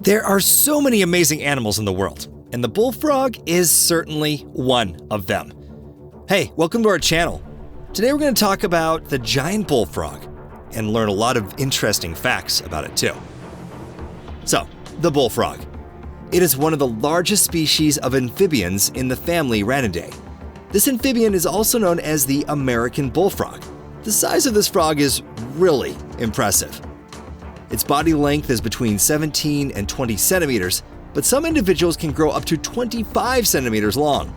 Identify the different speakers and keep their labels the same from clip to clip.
Speaker 1: There are so many amazing animals in the world, and the bullfrog is certainly one of them. Hey, welcome to our channel. Today we're going to talk about the giant bullfrog and learn a lot of interesting facts about it too. So, the bullfrog. It is one of the largest species of amphibians in the family Ranidae. This amphibian is also known as the American bullfrog. The size of this frog is really impressive. Its body length is between 17 and 20 centimeters, but some individuals can grow up to 25 centimeters long.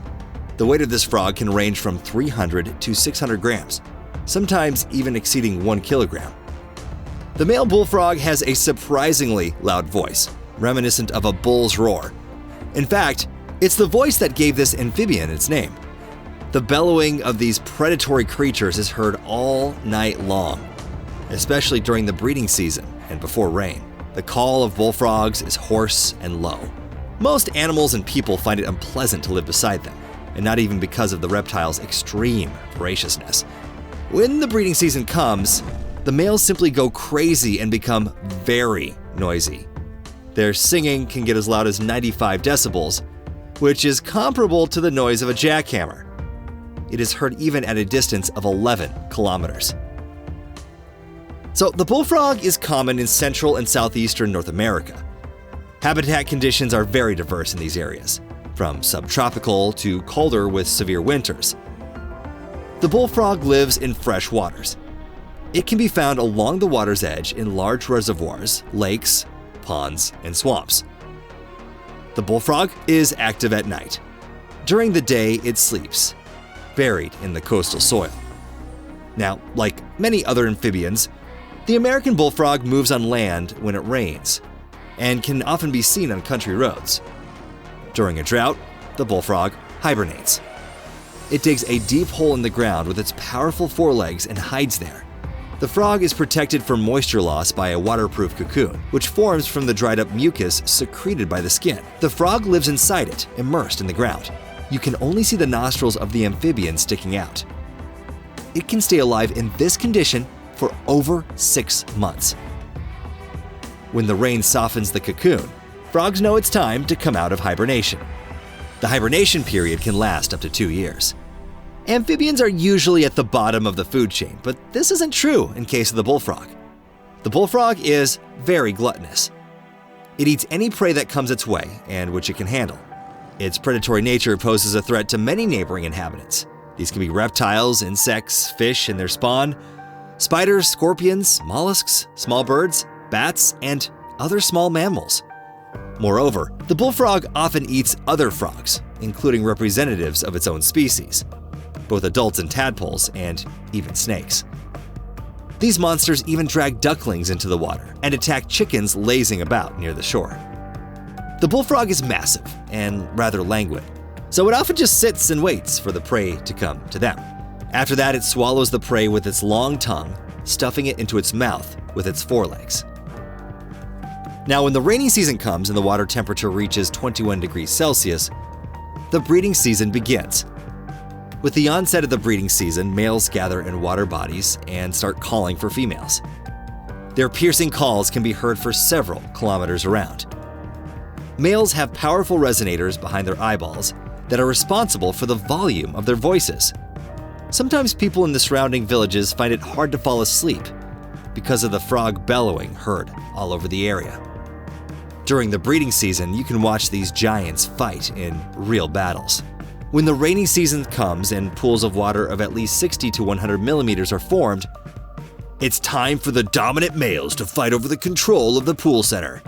Speaker 1: The weight of this frog can range from 300 to 600 grams, sometimes even exceeding 1 kilogram. The male bullfrog has a surprisingly loud voice, reminiscent of a bull's roar. In fact, it's the voice that gave this amphibian its name. The bellowing of these predatory creatures is heard all night long, especially during the breeding season and before rain. The call of bullfrogs is hoarse and low. Most animals and people find it unpleasant to live beside them, and not even because of the reptile's extreme voraciousness. When the breeding season comes, the males simply go crazy and become very noisy. Their singing can get as loud as 95 decibels, which is comparable to the noise of a jackhammer. It is heard even at a distance of 11 kilometers. So the bullfrog is common in central and southeastern North America. Habitat conditions are very diverse in these areas, from subtropical to colder with severe winters. The bullfrog lives in fresh waters. It can be found along the water's edge in large reservoirs, lakes, ponds, and swamps. The bullfrog is active at night. During the day, it sleeps, buried in the coastal soil. Now, like many other amphibians, the American bullfrog moves on land when it rains and can often be seen on country roads. During a drought, the bullfrog hibernates. It digs a deep hole in the ground with its powerful forelegs and hides there. The frog is protected from moisture loss by a waterproof cocoon, which forms from the dried up mucus secreted by the skin. The frog lives inside it, immersed in the ground. You can only see the nostrils of the amphibian sticking out. It can stay alive in this condition for over 6 months. When the rain softens the cocoon, frogs know it's time to come out of hibernation. The hibernation period can last up to 2 years. Amphibians are usually at the bottom of the food chain, but this isn't true in case of the bullfrog. The bullfrog is very gluttonous. It eats any prey that comes its way and which it can handle. Its predatory nature poses a threat to many neighboring inhabitants. These can be reptiles, insects, fish and their spawn, spiders, scorpions, mollusks, small birds, bats, and other small mammals. Moreover, the bullfrog often eats other frogs, including representatives of its own species, both adults and tadpoles, and even snakes. These monsters even drag ducklings into the water and attack chickens lazing about near the shore. The bullfrog is massive and rather languid, so it often just sits and waits for the prey to come to them. After that, it swallows the prey with its long tongue, stuffing it into its mouth with its forelegs. Now, when the rainy season comes and the water temperature reaches 21 degrees Celsius, the breeding season begins. With the onset of the breeding season, males gather in water bodies and start calling for females. Their piercing calls can be heard for several kilometers around. Males have powerful resonators behind their eyeballs that are responsible for the volume of their voices. Sometimes people in the surrounding villages find it hard to fall asleep because of the frog bellowing heard all over the area. During the breeding season, you can watch these giants fight in real battles. When the rainy season comes and pools of water of at least 60 to 100 millimeters are formed, it's time for the dominant males to fight over the control of the pool center.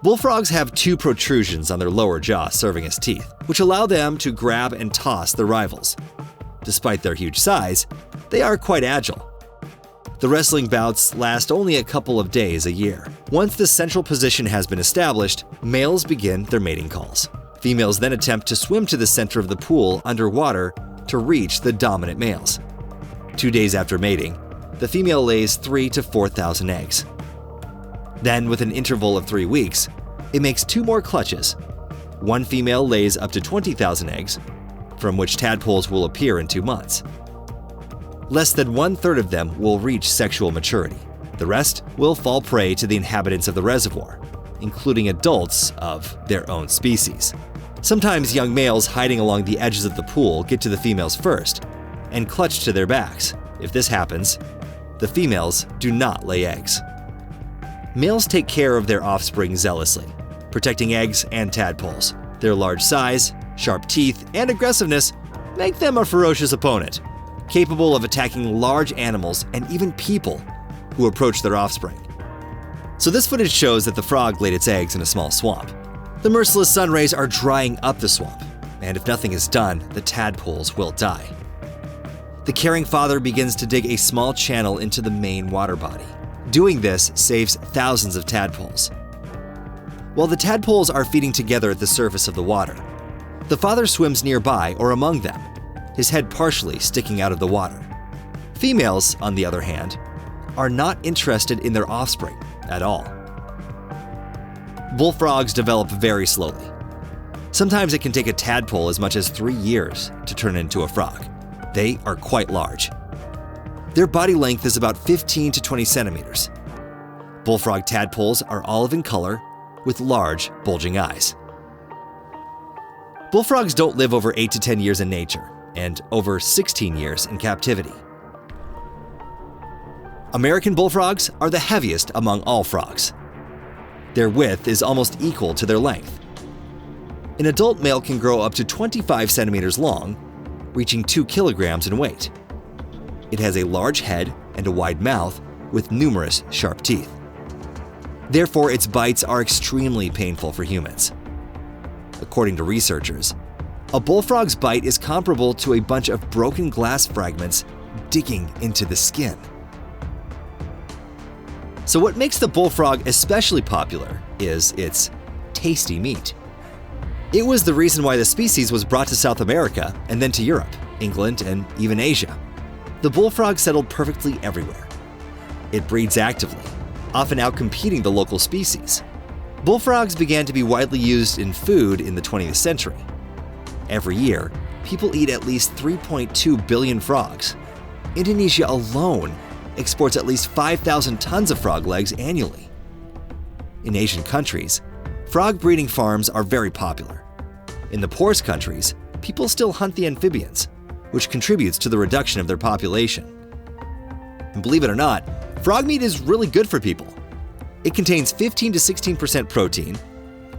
Speaker 1: Bullfrogs have 2 protrusions on their lower jaw serving as teeth, which allow them to grab and toss their rivals. Despite their huge size, they are quite agile. The wrestling bouts last only a couple of days a year. Once the central position has been established, males begin their mating calls. Females then attempt to swim to the center of the pool underwater to reach the dominant males. 2 days after mating, the female lays 3,000 to 4,000 eggs. Then, with an interval of 3 weeks, it makes 2 more clutches. One female lays up to 20,000 eggs, from which tadpoles will appear in 2 months. Less than 1/3 of them will reach sexual maturity. The rest will fall prey to the inhabitants of the reservoir, including adults of their own species. Sometimes young males hiding along the edges of the pool get to the females first and clutch to their backs. If this happens, the females do not lay eggs. Males take care of their offspring zealously, protecting eggs and tadpoles. Their large size, sharp teeth, and aggressiveness make them a ferocious opponent, capable of attacking large animals and even people who approach their offspring. So this footage shows that the frog laid its eggs in a small swamp. The merciless sun rays are drying up the swamp, and if nothing is done, the tadpoles will die. The caring father begins to dig a small channel into the main water body. Doing this saves thousands of tadpoles. While the tadpoles are feeding together at the surface of the water, the father swims nearby or among them, his head partially sticking out of the water. Females, on the other hand, are not interested in their offspring at all. Bullfrogs develop very slowly. Sometimes it can take a tadpole as much as 3 years to turn into a frog. They are quite large. Their body length is about 15 to 20 centimeters. Bullfrog tadpoles are olive in color with large, bulging eyes. Bullfrogs don't live over 8 to 10 years in nature and over 16 years in captivity. American bullfrogs are the heaviest among all frogs. Their width is almost equal to their length. An adult male can grow up to 25 centimeters long, reaching 2 kilograms in weight. It has a large head and a wide mouth with numerous sharp teeth. Therefore, its bites are extremely painful for humans. According to researchers, a bullfrog's bite is comparable to a bunch of broken glass fragments digging into the skin. So what makes the bullfrog especially popular is its tasty meat. It was the reason why the species was brought to South America and then to Europe, England, and even Asia. The bullfrog settled perfectly everywhere. It breeds actively, often outcompeting the local species. Bullfrogs began to be widely used in food in the 20th century. Every year, people eat at least 3.2 billion frogs. Indonesia alone exports at least 5,000 tons of frog legs annually. In Asian countries, frog breeding farms are very popular. In the poorest countries, people still hunt the amphibians, which contributes to the reduction of their population. And believe it or not, frog meat is really good for people. It contains 15 to 16% protein,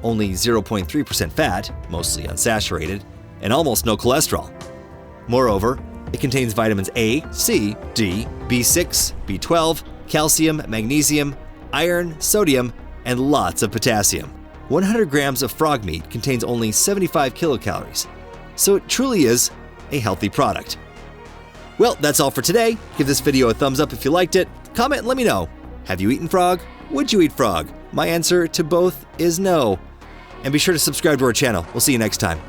Speaker 1: only 0.3% fat, mostly unsaturated, and almost no cholesterol. Moreover, it contains vitamins A, C, D, B6, B12, calcium, magnesium, iron, sodium, and lots of potassium. 100 grams of frog meat contains only 75 kilocalories, so it truly is a healthy product. Well, that's all for today. Give this video a thumbs up if you liked it. Comment and let me know. Have you eaten frog? Would you eat frog? My answer to both is no. And be sure to subscribe to our channel. We'll see you next time.